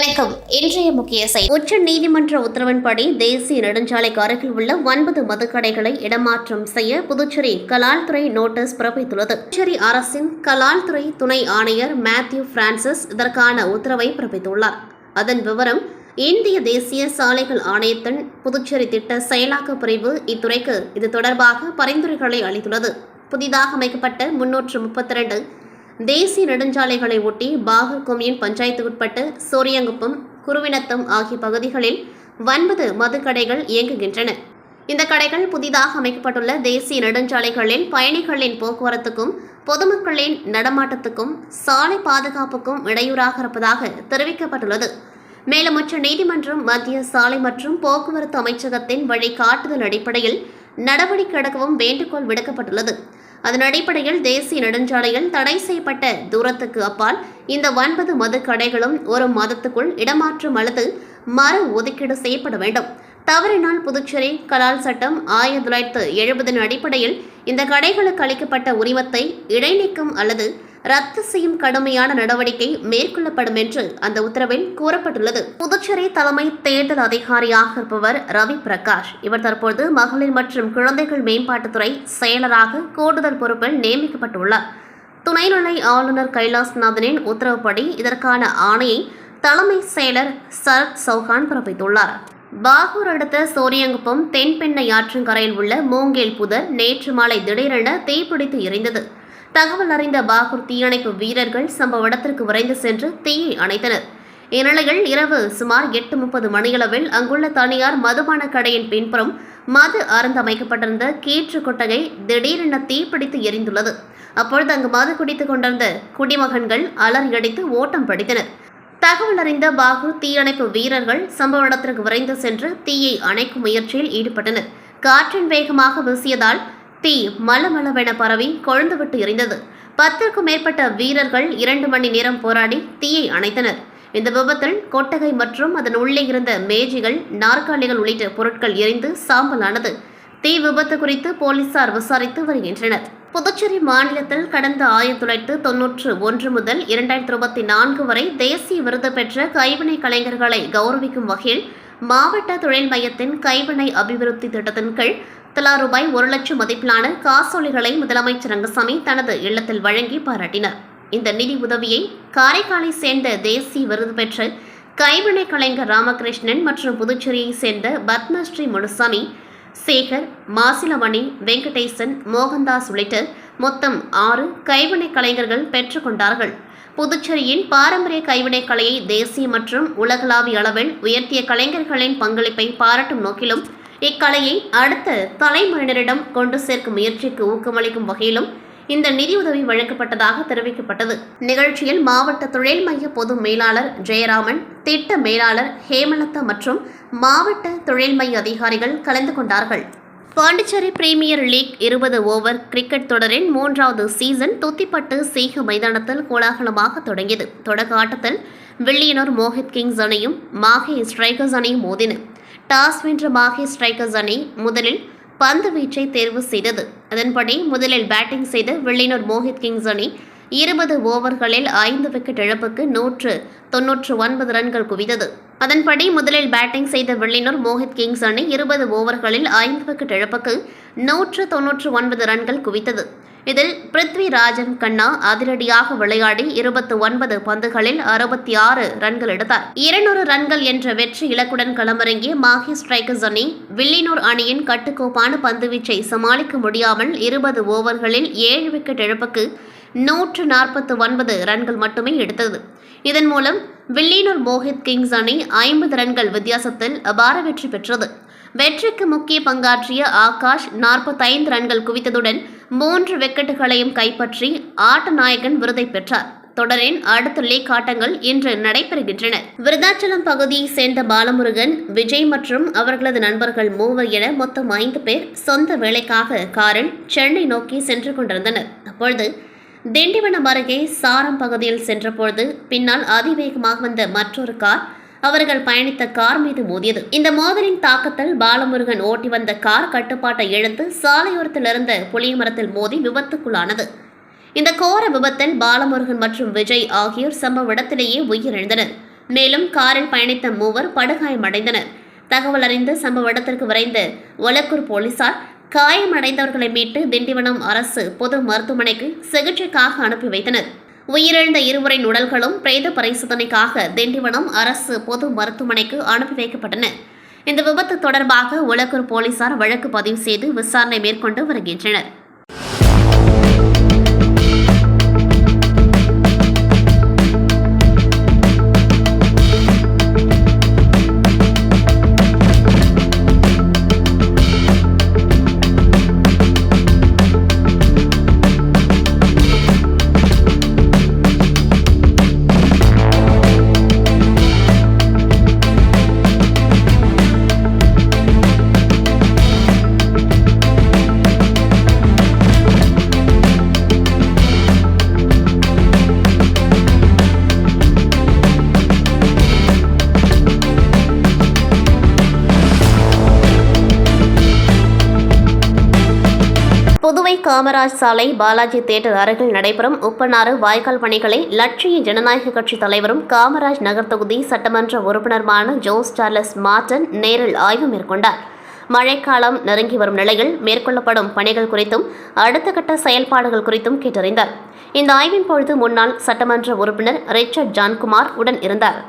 வணக்கம். இன்றைய முக்கிய செய்தி. உச்ச நீதிமன்ற உத்தரவின்படி தேசிய நெடுஞ்சாலைக்கு அருகில் உள்ள 9 மதுக்கடைகளை இடமாற்றம் செய்ய புதுச்சேரி கலால்துறை நோட்டீஸ் பிறப்பித்துள்ளது. புதுச்சேரி அரசின் கலால்துறை துணை ஆணையர் மேத்யூ பிரான்சிஸ் இதற்கான உத்தரவை பிறப்பித்துள்ளார். அதன் விவரம்: இந்திய தேசிய சாலைகள் ஆணையத்தின் புதுச்சேரி திட்ட செயலாக்க பிரிவு இத்துறைக்கு இது தொடர்பாக பரிந்துரைகளை அளித்துள்ளது. புதிதாக அமைக்கப்பட்ட 332 தேசிய நெடுஞ்சாலைகளை ஒட்டி பாகூர் கொம்யூன் பஞ்சாயத்து உட்பட்டு சோரியங்குப்பம், குருவினத்தம் ஆகிய பகுதிகளில் 9 மதுக்கடைகள் இயங்குகின்றன. இந்த கடைகள் புதிதாக அமைக்கப்பட்டுள்ள தேசிய நெடுஞ்சாலைகளில் பயணிகளின் போக்குவரத்துக்கும் பொதுமக்களின் நடமாட்டத்துக்கும் சாலை பாதுகாப்புக்கும் இடையூறாக இருப்பதாக தெரிவிக்கப்பட்டுள்ளது. மேலும் உச்ச நீதிமன்றம் மத்திய சாலை மற்றும் போக்குவரத்து அமைச்சகத்தின் வழிகாட்டுதல் அடிப்படையில் நடவடிக்கை எடுக்கவும் வேண்டுகோள் விடுக்கப்பட்டுள்ளது. அதன் அடிப்படையில் தேசிய நெடுஞ்சாலையில் தடை செய்யப்பட்ட தூரத்துக்கு அப்பால் இந்த 9 மதுக்கடைகளும் ஒரு மாதத்துக்குள் இடமாற்றம் அல்லது மறு ஒதுக்கீடு செய்யப்பட வேண்டும். தவறினால் புதுச்சேரி கலால் சட்டம் 1970 அடிப்படையில் இந்த கடைகளுக்கு அளிக்கப்பட்ட உரிமத்தை இடைநீக்கம் அல்லது ரத்து செய்யும் கடுமையான நடவடிக்கை மேற்கொள்ளப்படும் என்று அந்த உத்தரவில் கூறப்பட்டுள்ளது. புதுச்சேரி தலைமை தேர்தல் அதிகாரியாக இருப்பவர் ரவி பிரகாஷ். இவர் தற்போது மகளிர் மற்றும் குழந்தைகள் மேம்பாட்டுத்துறை செயலராக கூடுதல் பொறுப்பில் நியமிக்கப்பட்டுள்ளார். துணைநிலை ஆளுநர் கைலாஸ்நாதனின் உத்தரவுப்படி இதற்கான ஆணையை தலைமை செயலர் சரத் சௌஹான் பிறப்பித்துள்ளார். பாகூர் அடுத்த சோரியங்குப்பம் தென்பெண்ணை ஆற்றங்கரையில் உள்ள மூங்கேல் புதர் நேற்று மாலை திடீரென தீப்பிடித்து எரிந்தது. தகவல் அறிந்த பாகூர் தீயணைப்பு வீரர்கள் சம்பவ இடத்திற்கு விரைந்து சென்று தீயை அணைத்தனர். இந்நிலையில் இரவு சுமார் 8:30 மணியளவில் அங்குள்ள தனியார் மதுபான கடையின் பின்புறம் மது அருந்த அமைக்கப்பட்டிருந்த கீற்று கொட்டகை திடீரென தீப்பிடித்து எரிந்துள்ளது. அப்பொழுது அங்கு மது குடித்துக் கொண்டிருந்த குடிமகன்கள் அலறியடித்து ஓட்டம் பிடித்தனர். தகவல் அறிந்த பாகூர் தீயணைப்பு வீரர்கள் சம்பவ இடத்திற்கு விரைந்து சென்று தீயை அணைக்கும் முயற்சியில் ஈடுபட்டனர். காற்றின் வேகமாக வீசியதால் தீ மளமளவென பரவி கொழுந்துவிட்டு எரிந்தது. 10க்கும் மேற்பட்ட வீரர்கள் 2 மணி நேரம் போராடி தீயை அணைத்தனர். இந்த விபத்தில் கொட்டகை மற்றும் அதன் உள்ளே இருந்த மேஜைகள், நாற்காலிகள் உள்ளிட்ட பொருட்கள் எரிந்து சாம்பலானது. தீ விபத்து குறித்து போலீசார் விசாரித்து வருகின்றனர். புதுச்சேரி மாநிலத்தில் கடந்த 1991 முதல் 2024 வரை தேசிய விருது பெற்ற கைவினை கலைஞர்களை கௌரவிக்கும் வகையில் மாவட்ட தொழில் மையத்தின் கைவினை அபிவிருத்தி திட்டத்தின் கீழ் தலா ரூபாய் 1 லட்சம் மதிப்பிலான காசோலைகளை முதலமைச்சர் ரங்கசாமி தனது இல்லத்தில் வழங்கி பாராட்டினார். இந்த நிதி உதவியை காரைக்காலை சேர்ந்த தேசிய விருது பெற்ற கைவினை கலைஞர் ராமகிருஷ்ணன் மற்றும் புதுச்சேரியை சேர்ந்த பத்மஸ்ரீ முனுசாமி, சேகர், மாசிலமணி, வெங்கடேசன், மோகன்தாஸ் உள்ளிட்ட மொத்தம் 6 கைவினை கலைஞர்கள் பெற்றுக்கொண்டார்கள். புதுச்சேரியின் பாரம்பரிய கைவினை கலையை தேசிய மற்றும் உலகளாவிய அளவில் உயர்த்திய கலைஞர்களின் பங்களிப்பை பாராட்டும் நோக்கிலும் இக்கலையை அடுத்த தலைமுறையினரிடம் கொண்டு சேர்க்கும் முயற்சிக்கு ஊக்கமளிக்கும் வகையிலும் இந்த நிதியுதவி வழங்கப்பட்டதாக தெரிவிக்கப்பட்டது. நிகழ்ச்சியில் மாவட்ட தொழில் மைய பொது மேலாளர் ஜெயராமன், திட்ட மேலாளர் ஹேமலதா மற்றும் மாவட்ட தொழில் மைய அதிகாரிகள் கலந்து கொண்டார்கள். Pondicherry premier league 20 over cricket தொடரின் 3வது சீசன் துத்திப்பட்டு சீக மைதானத்தில் கோலாகலமாக தொடங்கியது. தொடக்க ஆட்டத்தில் வில்லியனூர் மோஹித் கிங்ஸ் அணியும் மாஹே ஸ்ட்ரைக்கர்ஸ் அணியும் மோதின. டாஸ் வென்ற மாஹே ஸ்ட்ரைக்கர்ஸ் அணி முதலில் பந்து வீச்சை தேர்வு செய்தது. அதன்படி முதலில் பேட்டிங் செய்த வில்லியனூர் மோஹித் கிங்ஸ் அணி 20 ஓவர்களில் 5 விக்கெட் இழப்புக்கு 199 ரன்கள் குவித்தது. அதன்படி முதலில் பேட்டிங் செய்த வில்லியனூர் மோஹித் கிங்ஸ் அணி 20 ஓவர்களில் 5 விக்கெட் இழப்புக்கு 199 ரன்கள் குவித்தது. இதில் பிருத்வி ராஜன் கண்ணா அதிரடியாக விளையாடி 29 பந்துகளில் 66 ரன்கள் எடுத்தார். 200 ரன்கள் என்ற வெற்றி இலக்குடன் களமிறங்கிய மாஹே ஸ்ட்ரைக்கர்ஸ் அணி வில்லியனூர் அணியின் கட்டுக்கோப்பான பந்துவீச்சை சமாளிக்க முடியாமல் 20 ஓவர்களில் 7 விக்கெட் இழப்புக்கு 149 ரன்கள் மட்டுமே எடுத்தது. இதன் மூலம் வில்லியனூர் மோஹித் கிங்ஸ் அணி 50 ரன்கள் வித்தியாசத்தில் அபார வெற்றி பெற்றது. வெற்றிக்கு முக்கிய பங்காற்றிய ஆகாஷ் 45 ரன்கள் குவித்ததுடன் 3 விக்கெட்டுகளையும் கைப்பற்றி ஆட்ட நாயகன் விருதை பெற்றார். தொடரின் அடுத்த லீக் ஆட்டங்கள் இன்று நடைபெறுகின்றன. விருதாச்சலம் பகுதியை சேர்ந்த பாலமுருகன், விஜய் மற்றும் அவர்களது நண்பர்கள் 3 என மொத்தம் 5 பேர் சொந்த வேலைக்காக காரில் சென்னை நோக்கி சென்று கொண்டிருந்தனர். அப்பொழுது திண்டிவனம் அருகே சாரம் பகுதியில் சென்றபொழுது பின்னால் அதிவேகமாக வந்த மற்றொரு கார் அவர்கள் பயணித்த கார் மீது மோதியது. இந்த மோதலின் தாக்கத்தில் பாலமுருகன் ஓட்டி வந்த கார் கட்டுப்பாட்டை இழந்து சாலையோரத்தில் இருந்த புளிய மரத்தில் மோதி விபத்துக்குள்ளானது. இந்த கோர விபத்தில் பாலமுருகன் மற்றும் விஜய் ஆகியோர் சம்பவ இடத்திலேயே உயிரிழந்தனர். மேலும் காரில் பயணித்த மூவர் படுகாயமடைந்தனர். தகவல் அறிந்து சம்பவ இடத்திற்கு விரைந்த ஒலக்கூர் போலீசார் காயமடைந்தவர்களை மீட்டு திண்டிவனம் அரசு பொது மருத்துவமனைக்கு சிகிச்சைக்காக அனுப்பி வைத்தனர். உயிரிழந்த இருவரின் உடல்களும் பிரேத பரிசோதனைக்காக திண்டிவனம் அரசு பொது மருத்துவமனைக்கு அனுப்பி வைக்கப்பட்டன. இந்த விபத்து தொடர்பாக ஒலக்கூர் போலீசார் வழக்கு பதிவு செய்து விசாரணை மேற்கொண்டு வருகின்றனர். புதுவை காமராஜ் சாலை பாலாஜி தியேட்டர் அருகில் நடைபெறும் உப்பனாறு வாய்க்கால் பணிகளை லட்சிய ஜனநாயக கட்சி தலைவரும் காமராஜ் நகர் தொகுதி சட்டமன்ற உறுப்பினருமான ஜோஸ் சார்லஸ் மார்டன் நேரில் ஆய்வு மேற்கொண்டார். மழைக்காலம் நெருங்கி வரும் நிலையில் மேற்கொள்ளப்படும் பணிகள் குறித்தும் அடுத்த கட்ட செயல்பாடுகள் குறித்தும் கேட்டறிந்தார். இந்த ஆய்வின் பொழுது முன்னாள் சட்டமன்ற உறுப்பினர் ரிச்சர்ட் ஜான்குமார் உடன் இருந்தார்.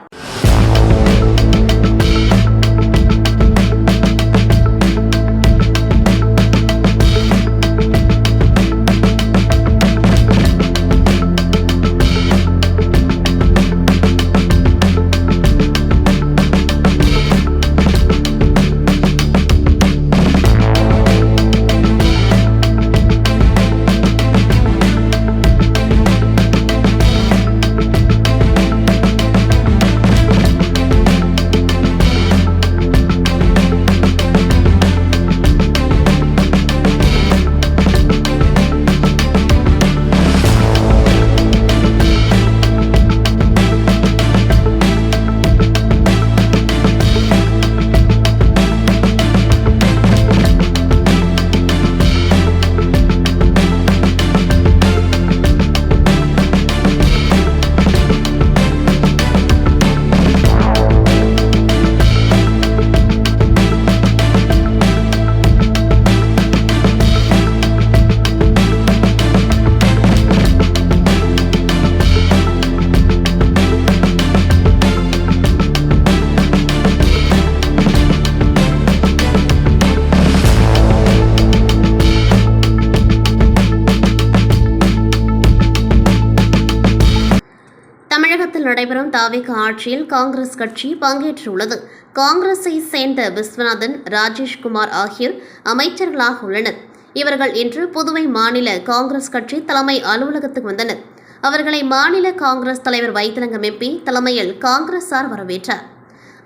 தமிழகத்தில் நடைபெறும் தாவேக ஆட்சியில் காங்கிரஸ் கட்சி பங்கேற்றுள்ளது. காங்கிரஸை சேர்ந்த விஸ்வநாதன், ராஜேஷ்குமார் ஆகியோர் அமைச்சர்களாக உள்ளனர். இவர்கள் இன்று புதுவை மாநில காங்கிரஸ் கட்சி தலைமை அலுவலகத்துக்கு வந்தனர். அவர்களை மாநில காங்கிரஸ் தலைவர் வைத்திலிங்கம் எம்பி தலைமையில் காங்கிரசார் வரவேற்றார்.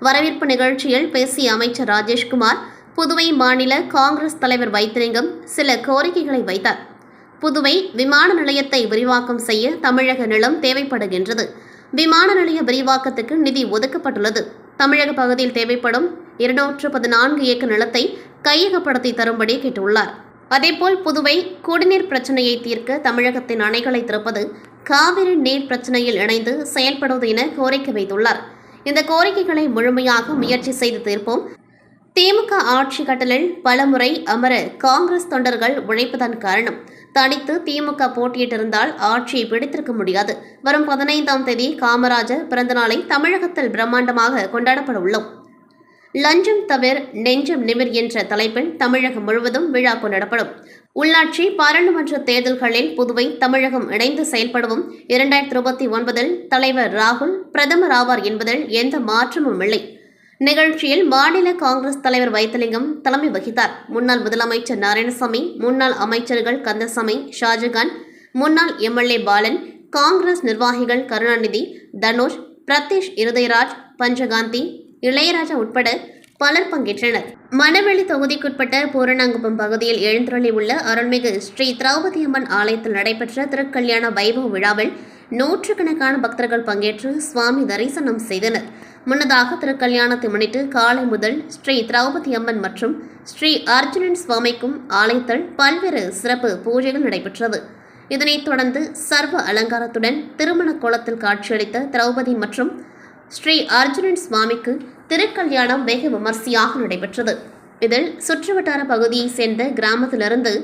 வரவேற்பு நிகழ்ச்சியில் பேசிய அமைச்சர் ராஜேஷ்குமார், புதுவை மாநில காங்கிரஸ் தலைவர் வைத்திலிங்கம் சில கோரிக்கைகளை வைத்தார். புதுவை விமான நிலையத்தை விரிவாக்கம் செய்ய தமிழக நிலம் தேவைப்படுகின்றது. விமான நிலைய விரிவாக்கத்துக்கு நிதி ஒதுக்கப்பட்டுள்ளது. தமிழக பகுதியில் தேவைப்படும் 214 ஏக்கர் நிலத்தை கையகப்படுத்தி தரும்படி கேட்டுள்ளார். அதேபோல் புதுவை குடிநீர் பிரச்சினையை தீர்க்க தமிழகத்தின் அணைகளை திறப்பது, காவிரி நீர் பிரச்சினையில் இணைந்து செயல்படுவது என கோரிக்கை வைத்துள்ளார். இந்த கோரிக்கைகளை முழுமையாக முயற்சி செய்து தீர்ப்போம். திமுக ஆட்சி கட்டலில் பலமுறை அமர காங்கிரஸ் தொண்டர்கள் உழைப்பதன் காரணம். தனித்து திமுக போட்டியிட்டிருந்தால் ஆட்சியை பிடித்திருக்க முடியாது. வரும் 15ஆம் தேதி காமராஜர் பிறந்தநாளை தமிழகத்தில் பிரம்மாண்டமாக கொண்டாடப்பட உள்ளோம். லஞ்சம் தவிர நெஞ்சம் நிமிர் என்ற தலைப்பில் தமிழகம் முழுவதும் விழா கொண்டாடப்படும். உள்ளாட்சி பாராளுமன்ற தேர்தல்களில் புதுவை தமிழகம் இணைந்து செயல்படவும் 2029 தலைவர் ராகுல் பிரதமர் ஆவார் என்பதில் எந்த மாற்றமும் இல்லை. நிகழ்ச்சியில் மாநில காங்கிரஸ் தலைவர் வைத்திலிங்கம் தலைமை வகித்தார். முன்னாள் முதலமைச்சர் நாராயணசாமி, முன்னாள் அமைச்சர்கள் கந்தசாமி, ஷாஜகான், முன்னாள் எம்எல்ஏ பாலன், காங்கிரஸ் நிர்வாகிகள் கருணாநிதி, தனுஷ், பிரதீஷ் இருதயராஜ், பஞ்சகாந்தி, இளையராஜா உட்பட பலர் பங்கேற்றனர். மணவெளி தொகுதிக்குட்பட்ட பூரணாங்குப்பம் பகுதியில் எழுந்தருளி உள்ள அருள்மிகு ஸ்ரீ திரௌபதி அம்மன் ஆலயத்தில் நடைபெற்ற திருக்கல்யாண வைபவ விழாவில் நூற்றுக்கணக்கான பக்தர்கள் பங்கேற்று சுவாமி தரிசனம் செய்தனர். முன்னதாக திருக்கல்யாணத்தை முன்னிட்டு காலை முதல் ஸ்ரீ திரௌபதி அம்மன் மற்றும் ஸ்ரீ அர்ஜுனன் சுவாமிக்கும் ஆலயத்தில் பல்வேறு சிறப்பு பூஜைகள் நடைபெற்றது. இதனைத் தொடர்ந்து சர்வ அலங்காரத்துடன் திருமண கோலத்தில் காட்சியளித்த திரௌபதி மற்றும் ஸ்ரீ அர்ஜுனன் சுவாமிக்கு திருக்கல்யாணம் வெகு விமர்சையாக நடைபெற்றது. இதில் சுற்றுவட்டார பகுதியைச் சேர்ந்த கிராமத்திலிருந்து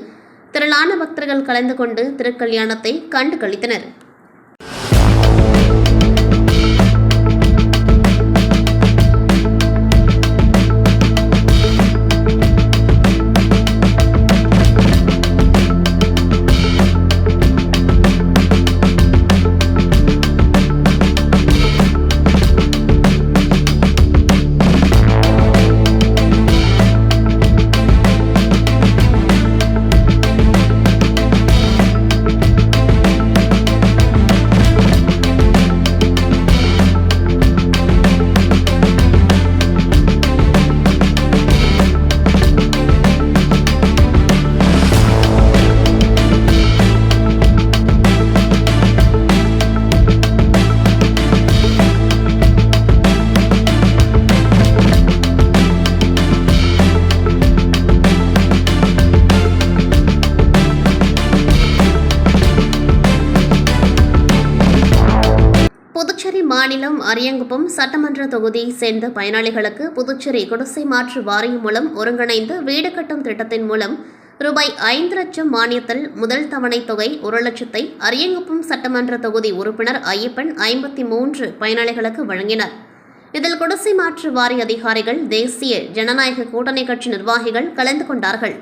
திரளான பக்தர்கள் கலந்து கொண்டு திருக்கல்யாணத்தை கண்டு களித்தனர். புதுச்சேரி மாநிலம் அரியங்குப்பம் சட்டமன்ற தொகுதியைச் சேர்ந்த பயனாளிகளுக்கு புதுச்சேரி குடிசை மாற்று வாரியம் மூலம் ஒருங்கிணைந்த வீடு கட்டும் திட்டத்தின் மூலம் ரூபாய் 5 லட்சம் மானியத்தில் முதல் தவணை தொகை 1 லட்சத்தை அரியங்குப்பம் சட்டமன்ற தொகுதி உறுப்பினர் ஐயப்பன் 53 பயனாளிகளுக்கு வழங்கினர். இதில் குடிசை மாற்று வாரிய அதிகாரிகள், தேசிய ஜனநாயக கூட்டணி கட்சி நிர்வாகிகள் கலந்து கொண்டார்கள்.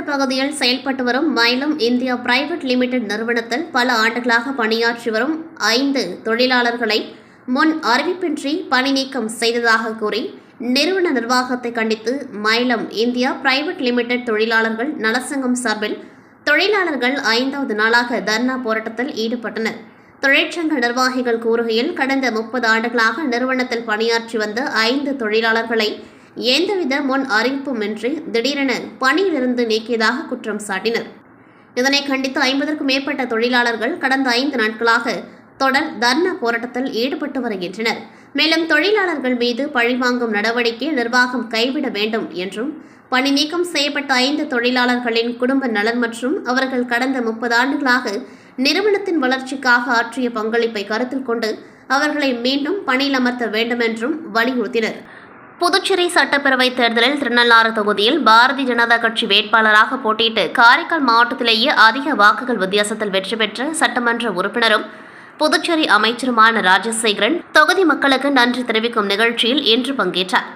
பகுதியில் செயல்பட்டு வரும் மயிலம் இந்தியா பிரைவேட் லிமிடெட் நிறுவனத்தில் பல ஆண்டுகளாக பணியாற்றி வரும் 5 தொழிலாளர்களை முன் அறிவிப்பின்றி பணி நீக்கம் செய்ததாக கூறி நிறுவன நிர்வாகத்தை கண்டித்து மயிலம் இந்தியா பிரைவேட் லிமிடெட் தொழிலாளர்கள் நலசங்கம் சார்பில் தொழிலாளர்கள் 5வது நாளாக தர்ணா போராட்டத்தில் ஈடுபட்டனர். தொழிற்சங்க நிர்வாகிகள் கூறுகையில், கடந்த 30 ஆண்டுகளாக நிறுவனத்தில் பணியாற்றி வந்த 5 தொழிலாளர்களை எந்தவித முன் அறிவிப்புமின்றி திடீரென பணியிலிருந்து நீக்கியதாக குற்றம் சாட்டினர். இதனை கண்டித்து 50க்கும் மேற்பட்ட தொழிலாளர்கள் கடந்த 5 நாட்களாக தொடர் தர்ணா போராட்டத்தில் ஈடுபட்டு வருகின்றனர். மேலும் தொழிலாளர்கள் மீது பழிவாங்கும் நடவடிக்கை நிர்வாகம் கைவிட வேண்டும் என்றும், பணி நீக்கம் செய்யப்பட்ட 5 தொழிலாளர்களின் குடும்ப நலன் மற்றும் அவர்கள் கடந்த 30 ஆண்டுகளாக நிறுவனத்தின் வளர்ச்சிக்காக ஆற்றிய பங்களிப்பை கருத்தில் கொண்டு அவர்களை மீண்டும் பணியில் அமர்த்த வேண்டும் என்றும் வலியுறுத்தினர். புதுச்சேரி சட்டப்பேரவை தேர்தலில் திருநள்ளாறு தொகுதியில் பாரதிய ஜனதா கட்சி வேட்பாளராக போட்டியிட்டு காரைக்கால் மாவட்டத்திலேயே அதிக வாக்குகள் வித்தியாசத்தில் வெற்றி பெற்ற சட்டமன்ற உறுப்பினரும் புதுச்சேரி அமைச்சருமான ராஜசேகரன் தொகுதி மக்களுக்கு நன்றி தெரிவிக்கும் நிகழ்ச்சியில் இன்று பங்கேற்றார்.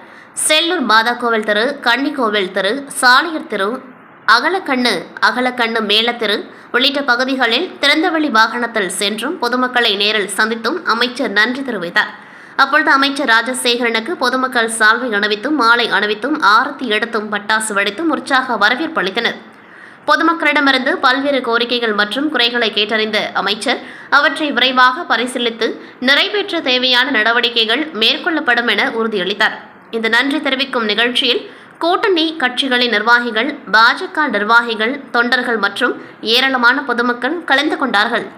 செல்லூர் மாதாக்கோவில் தெரு, கன்னிக்கோவில் தெரு, சாலியர் தெரு, அகலக்கண்ணு மேலத்தெரு உள்ளிட்ட பகுதிகளில் திறந்தவெளி வாகனத்தில் சென்றும் பொதுமக்களை நேரில் சந்தித்தும் அமைச்சர் நன்றி தெரிவித்தார். அப்பொழுது அமைச்சர் ராஜசேகரனுக்கு பொதுமக்கள் சால்வை அணிவித்தும் மாலை அணிவித்தும் ஆரத்தி எடுத்தும் பட்டாசு வெடித்தும் உற்சாக வரவேற்பு அளித்தனர். பொதுமக்களிடமிருந்து பல்வேறு கோரிக்கைகள் மற்றும் குறைகளை கேட்டறிந்த அமைச்சர் அவற்றை விரைவாக பரிசீலித்து நிறைவேற்ற தேவையான நடவடிக்கைகள் மேற்கொள்ளப்படும் என உறுதியளித்தார். இந்த நன்றி தெரிவிக்கும் நிகழ்ச்சியில் கூட்டணி கட்சிகளின் நிர்வாகிகள், பாஜக நிர்வாகிகள், தொண்டர்கள் மற்றும் ஏராளமான பொதுமக்கள் கலந்து கொண்டார்கள்.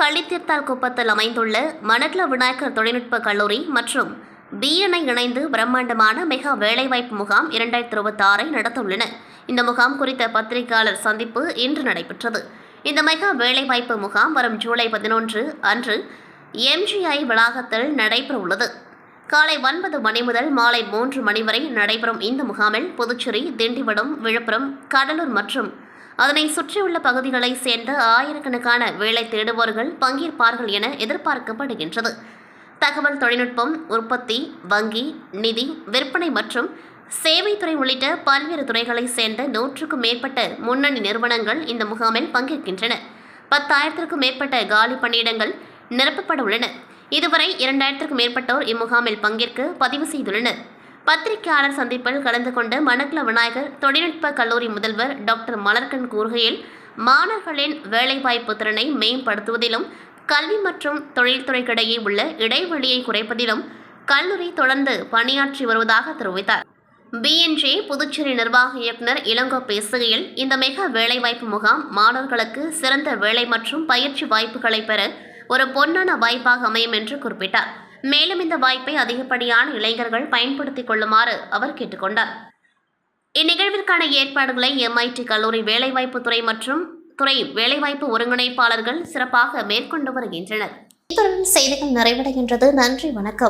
கள்ளித்தீர்த்தால் குப்பத்தில் அமைந்துள்ள மணக்குள விநாயகர் தொழில்நுட்ப கல்லூரி மற்றும் பிஎன்ஐ இணைந்து பிரம்மாண்டமான மெகா வேலைவாய்ப்பு முகாம் 2026 நடத்தவுள்ளன. இந்த முகாம் குறித்த பத்திரிகையாளர் சந்திப்பு இன்று நடைபெற்றது. இந்த மெகா வேலைவாய்ப்பு முகாம் வரும் ஜூலை 11 அன்று எம்ஜிஐ வளாகத்தில் நடைபெறவுள்ளது. காலை 9 மணி முதல் மாலை 3 மணி வரை நடைபெறும் இந்த முகாமில் புதுச்சேரி, திண்டிவனம், விழுப்புரம், கடலூர் மற்றும் அதனை சுற்றியுள்ள பகுதிகளைச் சேர்ந்த ஆயிரக்கணக்கான வேலை தேடுபவர்கள் பங்கேற்பார்கள் என எதிர்பார்க்கப்படுகின்றது. தகவல் தொழில்நுட்பம், உற்பத்தி, வங்கி, நிதி, விற்பனை மற்றும் சேவைத்துறை உள்ளிட்ட பல்வேறு துறைகளைச் சேர்ந்த 100க்கும் மேற்பட்ட முன்னணி நிறுவனங்கள் இந்த முகாமில் பங்கேற்கின்றன. 10,000க்கும் மேற்பட்ட காலி பணியிடங்கள் நிரப்பப்பட உள்ளன. இதுவரை 2,000க்கும் மேற்பட்டோர் இம்முகாமில் பங்கேற்க பதிவு செய்துள்ளனர். பத்திரிகையாளர் சந்திப்பில் கலந்து கொண்ட மணக்குள விநாயகர் தொழில்நுட்ப கல்லூரி முதல்வர் டாக்டர் மலர்கண் கூறுகையில், மாணவர்களின் வேலைவாய்ப்பு திறனை மேம்படுத்துவதிலும் கல்வி மற்றும் தொழில்துறைக்கிடையே உள்ள இடைவெளியை குறைப்பதிலும் கல்லூரி தொடர்ந்து பணியாற்றி வருவதாக தெரிவித்தார். பிஎன்ஜே புதுச்சேரி நிர்வாக இயக்குநர் இளங்கோ பேசுகையில், இந்த மெகா வேலைவாய்ப்பு முகாம் மாணவர்களுக்கு சிறந்த வேலை மற்றும் பயிற்சி வாய்ப்புகளை பெற ஒரு பொன்னான வாய்ப்பாக அமையும் என்று குறிப்பிட்டார். மேலும் இந்த வாய்ப்பை அதிகப்படியான இளைஞர்கள் பயன்படுத்திக் கொள்ளுமாறு அவர் கேட்டுக்கொண்டார். இந்நிகழ்விற்கான ஏற்பாடுகளை எம்ஐடி கல்லூரி வேலைவாய்ப்பு துறை மற்றும் துறை வேலைவாய்ப்பு ஒருங்கிணைப்பாளர்கள் சிறப்பாக மேற்கொண்டு வருகின்றனர். இத்துடன் செய்திகள் நிறைவடைகின்றது. நன்றி, வணக்கம்.